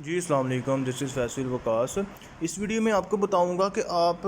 जी अस्सलाम वालेकुम, this is Faisal Waqas. इस वीडियो में आपको बताऊंगा कि आप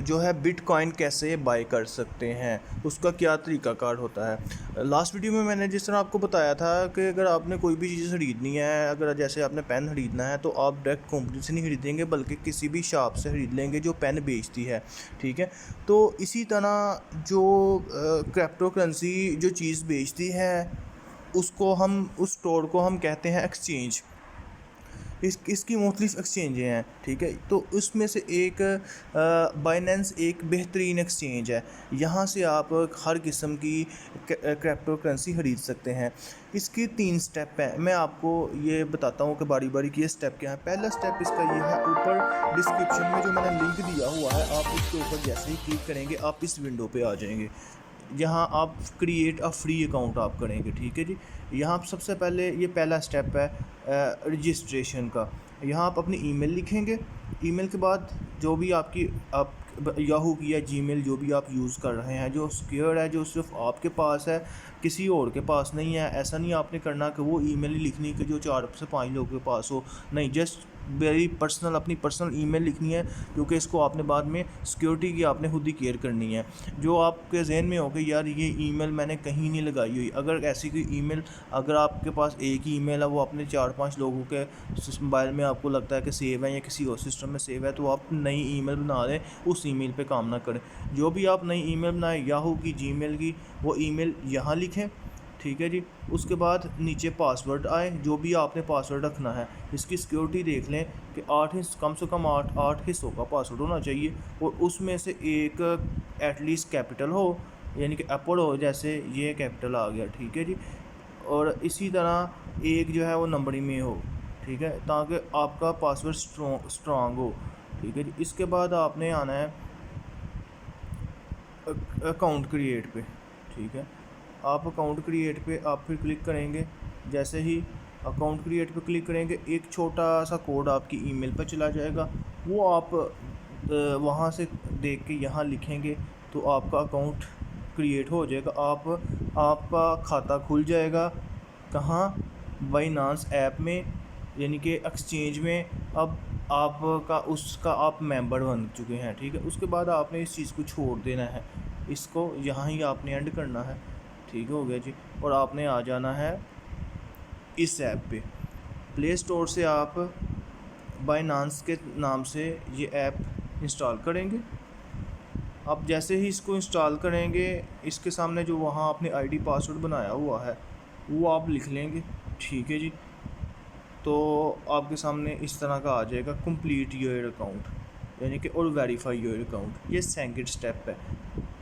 जो है बिटकॉइन कैसे बाय कर सकते हैं, उसका क्या तरीक़ाकार होता है। लास्ट वीडियो में मैंने जिस तरह आपको बताया था कि अगर आपने कोई भी चीज़ ख़रीदनी है, अगर जैसे आपने पेन ख़रीदना है तो आप डायरेक्ट कंपनी से नहीं ख़रीदेंगे बल्कि किसी भी शॉप से ख़रीद लेंगे जो पेन बेचती है। ठीक है, तो इसी तरह जो क्रिप्टो करेंसी जो चीज़ बेचती है उसको हम उस स्टोर को हम कहते हैं एक्सचेंज। इसकी मुख्तलिफ एक्सचेंजें हैं। ठीक है, तो उसमें से एक बाइनेंस एक बेहतरीन एक्सचेंज है। यहाँ से आप हर किस्म की क्रिप्टो करेंसी ख़रीद सकते हैं। इसकी 3 स्टेप हैं, मैं आपको ये बताता हूँ कि बारी बारी कि ये स्टेप क्या है। पहला स्टेप इसका ये है, ऊपर डिस्क्रिप्शन में जो मैंने लिंक दिया हुआ है, आप इसके ऊपर जैसे ही क्लिक करेंगे आप इस विंडो पे आ जाएंगे। यहाँ आप क्रिएट अ फ्री अकाउंट आप करेंगे। ठीक है जी, यहाँ आप सबसे पहले ये पहला स्टेप है रजिस्ट्रेशन का। यहाँ आप अपनी ईमेल लिखेंगे। ईमेल के बाद जो भी आपकी आप याहू की या जीमेल जो भी आप यूज़ कर रहे हैं, जो सिक्योर है, जो सिर्फ आपके पास है, किसी और के पास नहीं है। ऐसा नहीं आपने करना कि वो ईमेल ही लिखनी कि जो 4 से 5 लोगों के पास हो। नहीं, जस्ट वेरी पर्सनल अपनी पर्सनल ईमेल लिखनी है, क्योंकि इसको आपने बाद में सिक्योरिटी की आपने खुद ही केयर करनी है। जो आपके जहन में हो कि यार ये ईमेल मैंने कहीं नहीं लगाई हुई, अगर ऐसी कोई ईमेल अगर आपके पास एक ही ईमेल है, वो अपने 4-5 लोगों के मोबाइल में आपको लगता है कि सेव है या किसी और सिस्टम में सेव है, तो आप नई ईमेल बना लें, उस ईमेल पे काम ना करें। जो भी आप नई ईमेल बनाएं याहू की, जीमेल की, वो ईमेल यहाँ लिखें। ठीक है जी, उसके बाद नीचे पासवर्ड आए, जो भी आपने पासवर्ड रखना है। इसकी सिक्योरिटी देख लें कि कम से कम आठ हिस्सों का पासवर्ड होना चाहिए, और उसमें से एक एटलीस्ट कैपिटल हो, यानी कि एप्पल हो, जैसे ये कैपिटल आ गया। ठीक है जी, और इसी तरह एक जो है वो नंबरिंग में हो। ठीक है, ताकि आपका पासवर्ड स्ट्रॉन्ग हो। ठीक है जी, इसके बाद आपने आना है अकाउंट क्रिएट पे। ठीक है, आप अकाउंट क्रिएट पे आप फिर क्लिक करेंगे। जैसे ही अकाउंट क्रिएट पे क्लिक करेंगे, एक छोटा सा कोड आपकी ईमेल पर चला जाएगा, वो आप वहाँ से देख के यहाँ लिखेंगे तो आपका अकाउंट क्रिएट हो जाएगा। आपका खाता खुल जाएगा। कहाँ? बाइनांस ऐप में, यानी कि एक्सचेंज में। अब आपका उसका आप मेंबर बन चुके हैं। ठीक है, उसके बाद आपने इस चीज़ को छोड़ देना है, इसको यहाँ ही आपने एंड करना है। ठीक हो गया जी, और आपने आ जाना है इस ऐप पे। प्ले स्टोर से आप बाइनांस के नाम से ये ऐप इंस्टॉल करेंगे। आप जैसे ही इसको इंस्टॉल करेंगे, इसके सामने जो वहाँ आपने आईडी पासवर्ड बनाया हुआ है वो आप लिख लेंगे। ठीक है जी, तो आपके सामने इस तरह का आ जाएगा, कंप्लीट योर अकाउंट, यानी कि और वेरीफाई योर अकाउंट। ये सेकंड स्टेप है।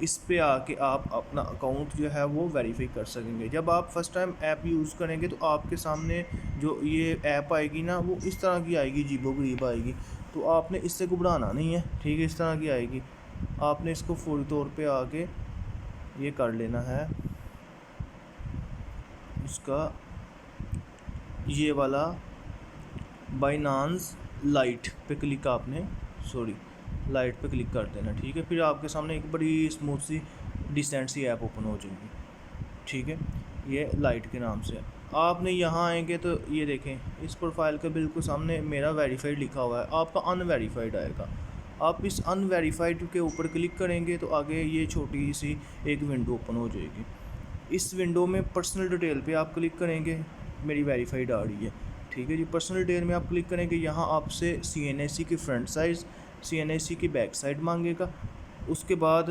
इस पे आके आप अपना अकाउंट जो है वो वेरीफाई कर सकेंगे। जब आप फर्स्ट टाइम ऐप यूज़ करेंगे तो आपके सामने जो ये ऐप आएगी ना, वो इस तरह की आएगी, अजीबो-गरीब आएगी। तो आपने इससे घबराना नहीं है। ठीक है, इस तरह की आएगी। आपने इसको फौरी तौर पे आके ये कर लेना है, इसका ये वाला बाइनांस लाइट पे क्लिक लाइट पे क्लिक कर देना। ठीक है, फिर आपके सामने एक बड़ी स्मूथ सी डिसेंट सी ऐप ओपन हो जाएगी। ठीक है, ये लाइट के नाम से। आपने यहाँ आएंगे तो ये देखें, इस प्रोफाइल के बिल्कुल सामने मेरा वेरीफाइड लिखा हुआ है, आपका अनवेरीफाइड आएगा। आप इस अनवेरीफाइड के ऊपर क्लिक करेंगे तो आगे ये छोटी सी एक विंडो ओपन हो जाएगी। इस विंडो में पर्सनल डिटेल पे आप क्लिक करेंगे, मेरी वेरीफाइड आ रही है। ठीक है जी, पर्सनल डिटेल में आप क्लिक करेंगे, यहाँ आपसे CNAC की फ्रंट साइज़, CNAC की बैक साइड मांगेगा। उसके बाद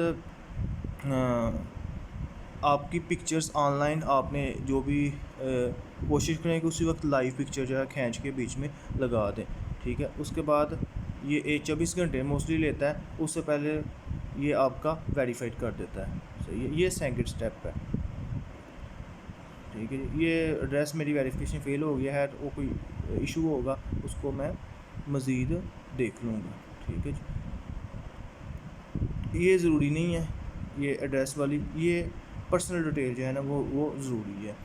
आपकी पिक्चर्स ऑनलाइन आपने जो भी कोशिश करें कि उसी वक्त लाइव पिक्चर जो है खींच के बीच में लगा दें। ठीक है, उसके बाद ये 24 घंटे मोस्टली लेता है, उससे पहले ये आपका वेरीफाइड कर देता है। सही है, ये सेकंड स्टेप है। ठीक है, ये एड्रेस मेरी वेरिफिकेशन फ़ेल हो गया है, तो वो कोई इशू होगा, उसको मैं मज़ीद देख लूँगा। ठीक है जी, ये ज़रूरी नहीं है, ये एड्रेस वाली, ये पर्सनल डिटेल जो है ना वो ज़रूरी है।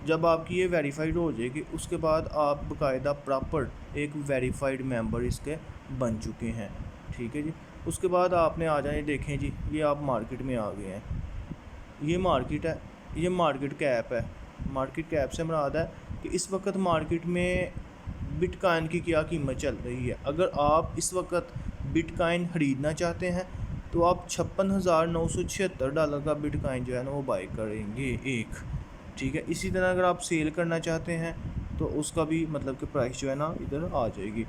जब आपकी ये वेरीफाइड हो जाएगी, उसके बाद आप बाकायदा प्रॉपर एक वेरीफाइड मेंबर इसके बन चुके हैं। ठीक है जी, उसके बाद आपने आ जाए, देखें जी, ये आप मार्केट में आ गए हैं। ये मार्केट है, ये मार्केट का ऐप है। मार्केट कैप से मुराद है कि इस वक्त मार्केट में बिटकॉइन की क्या कीमत चल रही है। अगर आप इस वक्त बिटकॉइन ख़रीदना चाहते हैं तो आप $56,976 का बिटकॉइन जो है ना वो बाई करेंगे एक, ठीक है। इसी तरह अगर आप सेल करना चाहते हैं तो उसका भी मतलब कि प्राइस जो है ना इधर आ जाएगी।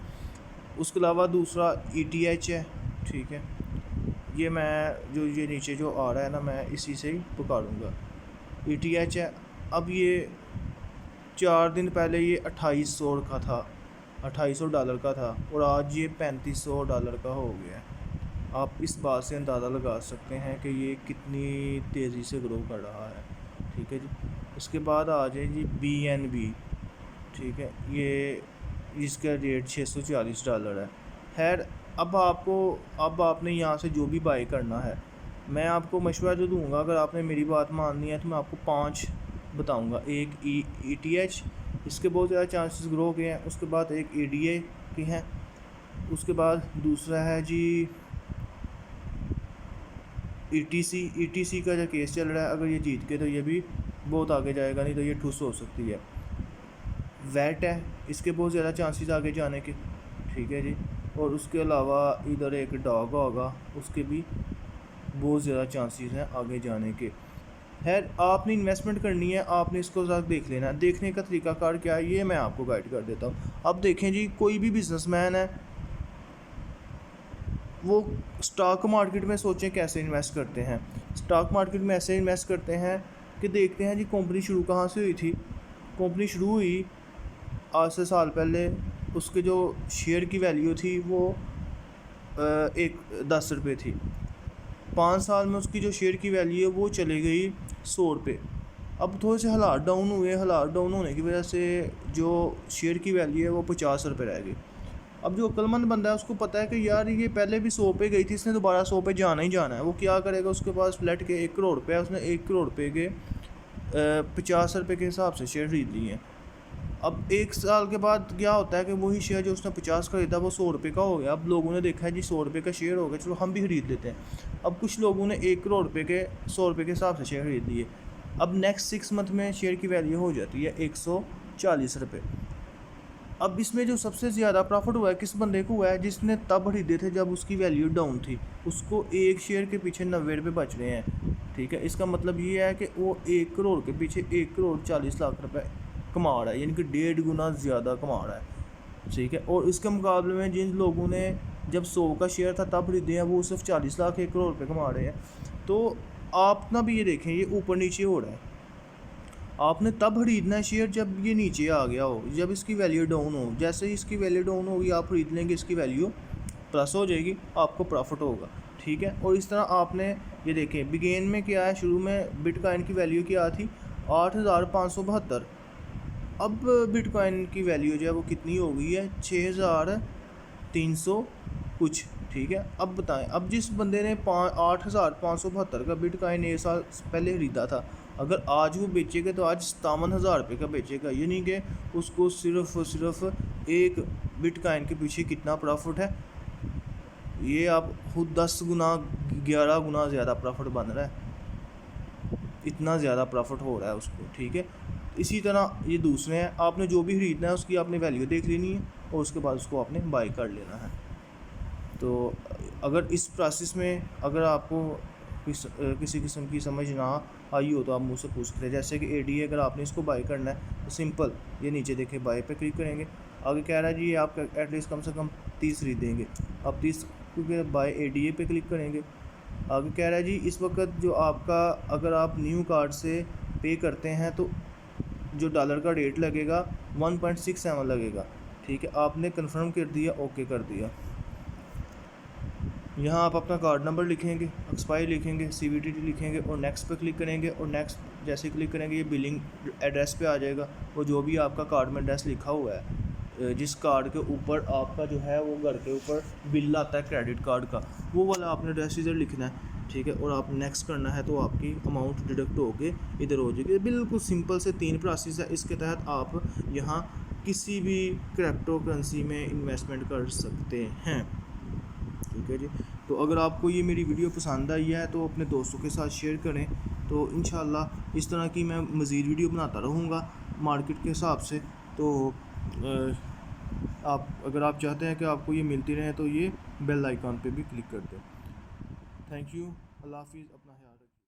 उसके अलावा दूसरा ETH है, ठीक है। ये मैं जो ये नीचे जो आ रहा है ना मैं इसी से ही पकड़ूँगा। ETH है। अब ये 4 दिन पहले ये $2800 का था, $2800 का था, और आज ये $3500 का हो गया है। आप इस बात से अंदाज़ा लगा सकते हैं कि ये कितनी तेज़ी से ग्रो कर रहा है, ठीक है जी। उसके बाद आ जाए जी BNB, ठीक है। ये इसका रेट $640 है। खैर अब आपने यहाँ से जो भी बाई करना है, मैं आपको मशवरा जो दूंगा, अगर आपने मेरी बात माननी है तो मैं आपको 5 बताऊंगा। एक ETH, इसके बहुत ज़्यादा चांसेस ग्रो के हैं। उसके बाद एक ADA की हैं। उसके बाद दूसरा है जी ETC का जो केस चल रहा है, अगर ये जीत के तो ये भी बहुत आगे जाएगा, नहीं तो ये ठुस हो सकती है। वैट है, इसके बहुत ज़्यादा चांसेस आगे जाने के, ठीक है जी। और उसके अलावा इधर एक डॉग होगा, उसके भी बहुत ज़्यादा चांसेस हैं आगे जाने के। खैर आपने इन्वेस्टमेंट करनी है, आपने इसको ज़रा देख लेना है। देखने का तरीकाकार क्या है ये मैं आपको गाइड कर देता हूँ। अब देखें जी, कोई भी बिजनेसमैन है वो स्टॉक मार्केट में सोचें कैसे इन्वेस्ट करते हैं। स्टॉक मार्केट में ऐसे इन्वेस्ट करते हैं कि देखते हैं जी कंपनी शुरू कहाँ से हुई थी। कंपनी शुरू हुई आज से साल पहले, उसके जो शेयर की वैल्यू थी वो 10 रुपये थी। 5 साल में उसकी जो शेयर की वैल्यू है वो चली गई 100 रुपये। अब थोड़े से हालात डाउन हुए, हालात डाउन होने की वजह से जो शेयर की वैल्यू है वो 50 रुपये रह गई। अब जो अक्लमंद बंदा है उसको पता है कि यार ये पहले भी 100 पे गई थी, इसने दोबारा 100 पे जाना ही जाना है। वो क्या करेगा, उसके पास फ्लैट के 1 करोड़ रुपये है, उसने 1 करोड़ रुपये के 50 रुपये के हिसाब से शेयर खरीद लिए हैं। अब 1 साल के बाद क्या होता है कि वही शेयर जो उसने 50 का खरीदा वो 100 रुपये का हो गया। अब लोगों ने देखा है जी 100 रुपये का शेयर हो गया, चलो हम भी खरीद लेते हैं। अब कुछ लोगों ने 1 करोड़ रुपये के 100 रुपये के हिसाब से शेयर खरीद लिए। अब नेक्स्ट 6 मंथ में शेयर की वैल्यू हो जाती है 140 रुपये। अब इसमें जो सबसे ज़्यादा प्रॉफिट हुआ है किस बंदे को हुआ है, जिसने तब खरीदे थे जब उसकी वैल्यू डाउन थी। उसको एक शेयर के पीछे 90 रुपये बच रहे हैं, ठीक है। इसका मतलब ये है कि वो 1 करोड़ के पीछे 1 करोड़ 40 लाख रुपए कमा रहा है, यानी कि 1.5 गुना ज़्यादा कमा रहा है, ठीक है। और इसके मुकाबले में जिन लोगों ने जब 100 का शेयर था तब खरीदे हैं वो सिर्फ 40 लाख 1 करोड़ रुपये कमा रहे हैं। तो आप ना भी ये देखें, ये ऊपर नीचे हो रहा है। आपने तब खरीदना है शेयर जब ये नीचे आ गया हो, जब इसकी वैल्यू डाउन हो। जैसे ही इसकी वैल्यू डाउन होगी आप खरीद लेंगे, इसकी वैल्यू प्लस हो जाएगी, आपको प्रॉफिट होगा, ठीक है। और इस तरह आपने ये देखें बिगेन में क्या है, शुरू में बिटकॉइन की वैल्यू क्या थी 8,572। अब बिटकॉइन की वैल्यू जो है वो कितनी हो गई है 6,300 कुछ, ठीक है। अब बताएं, अब जिस बंदे ने 8,572 का बिटकॉइन 1 साल पहले ख़रीदा था, अगर आज वो बेचेगा तो आज 57,000 रुपये का बेचेगा। यानी कि उसको सिर्फ एक बिटकॉइन के पीछे कितना प्रॉफिट है, ये आप खुद 10 गुना 11 गुना ज़्यादा प्रॉफिट बन रहा है, इतना ज़्यादा प्रॉफिट हो रहा है उसको, ठीक है। इसी तरह ये दूसरे हैं, आपने जो भी ख़रीदना है उसकी आपने वैल्यू देख लेनी है और उसके बाद उसको आपने बाई कर लेना है। तो अगर इस प्रोसेस में अगर आपको किसी किस्म की समझ ना आई हो तो आप मुझसे पूछ सकते हैं। जैसे कि ADA अगर आपने इसको बाई करना है तो सिंपल ये नीचे देखें बाई पे क्लिक करेंगे। आगे कह रहा है जी आप एटलीस्ट कम से कम 30 खरीदेंगे, आप 30 क्योंकि बाई ADA पे क्लिक करेंगे। आगे कह रहा है जी इस वक्त जो आपका अगर आप न्यू कार्ड से पे करते हैं तो जो डॉलर का रेट लगेगा 1.67 लगेगा, ठीक है। आपने कन्फर्म कर दिया, ओके कर दिया। यहाँ आप अपना कार्ड नंबर लिखेंगे, एक्सपायर लिखेंगे, CVT लिखेंगे और नेक्स्ट पे क्लिक करेंगे। और नेक्स्ट जैसे क्लिक करेंगे ये बिलिंग एड्रेस पे आ जाएगा, वो जो भी आपका कार्ड में एड्रेस लिखा हुआ है, जिस कार्ड के ऊपर आपका जो है वो घर के ऊपर बिल आता है क्रेडिट कार्ड का, वो वाला आपने एड्रेस इधर लिखना है, ठीक है। और आप नेक्स्ट करना है तो आपकी अमाउंट डिडक्ट होके इधर हो जाएगी। बिल्कुल सिंपल से 3 प्रोसेस है, इसके तहत आप यहाँ किसी भी क्रिप्टो करेंसी में इन्वेस्टमेंट कर सकते हैं, ठीक है जी। तो अगर आपको ये मेरी वीडियो पसंद आई है तो अपने दोस्तों के साथ शेयर करें। तो तो इंशाल्लाह इस तरह की मैं मज़ीद वीडियो बनाता रहूँगा मार्केट के हिसाब से। तो आप अगर आप चाहते हैं कि आपको ये मिलती रहे तो ये बेल आइकॉन पे भी क्लिक कर दें। Thank you. अल्लाह हाफ़िज़। अपना ख्याल